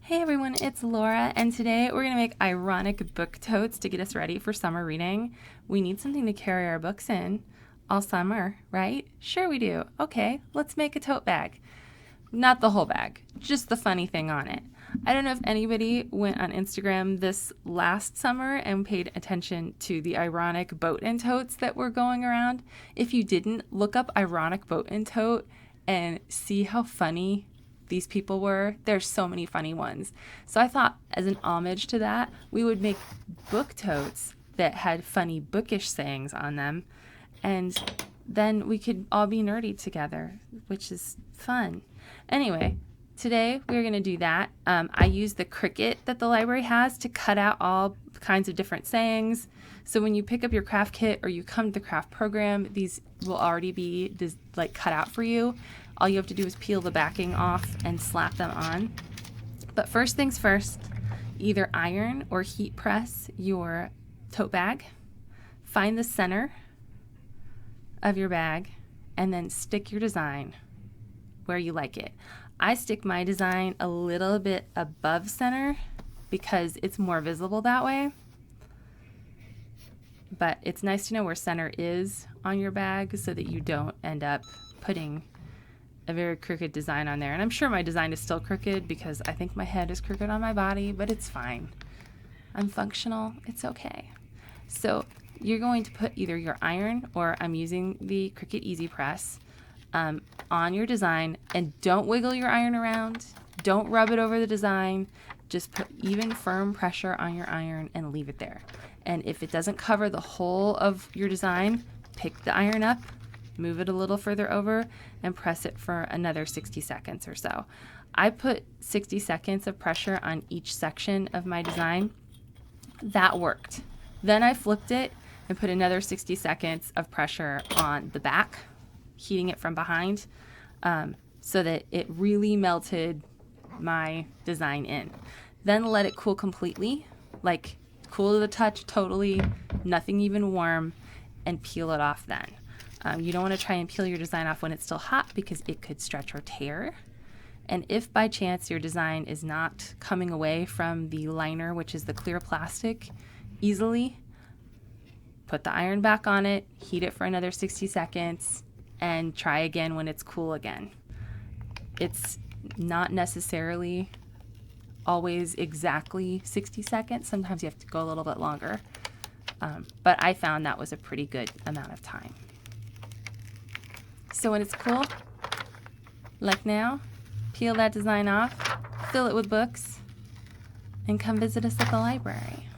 Hey everyone, it's Laura, and today we're going to make ironic book totes to get us ready for summer reading. We need something to carry our books in all summer, right? Sure we do. Okay, let's make a tote bag. Not the whole bag, just the funny thing on it. I don't know if anybody went on Instagram this last summer and paid attention to the ironic boat and totes that were going around. If you didn't, look up ironic boat and tote and see how funny these people were. There's so many funny ones. So I thought, as an homage to that, we would make book totes that had funny bookish sayings on them, and then we could all be nerdy together, which is fun. Anyway, today we're going to do that. I used the Cricut that the library has to cut out all kinds of different sayings. So when you pick up your craft kit or you come to the craft program, these will already be cut out for you. All you have to do is peel the backing off and slap them on. But first things first, either iron or heat press your tote bag. Find the center of your bag and then stick your design where you like it. I stick my design a little bit above center because it's more visible that way. But it's nice to know where center is on your bag so that you don't end up putting a very crooked design on there. And I'm sure my design is still crooked because I think my head is crooked on my body, but it's fine. I'm functional. It's okay. So you're going to put either your iron, or I'm using the Cricut Easy Press, on your design, and don't wiggle your iron around. Don't rub it over the design. Just put even firm pressure on your iron and leave it there. And if it doesn't cover the whole of your design, pick the iron up, move it a little further over, and press it for another 60 seconds or so. I put 60 seconds of pressure on each section of my design. That worked. Then I flipped it and put another 60 seconds of pressure on the back, heating it from behind, so that it really melted my design in. Then let it cool completely, like cool to the touch, totally, nothing even warm, and peel it off then. You don't want to try and peel your design off when it's still hot because it could stretch or tear. And if by chance your design is not coming away from the liner, which is the clear plastic, easily, put the iron back on it, heat it for another 60 seconds, and try again when it's cool again. It's not necessarily always exactly 60 seconds. Sometimes you have to go a little bit longer. But I found that was a pretty good amount of time. So when it's cool, like now, peel that design off, fill it with books, and come visit us at the library.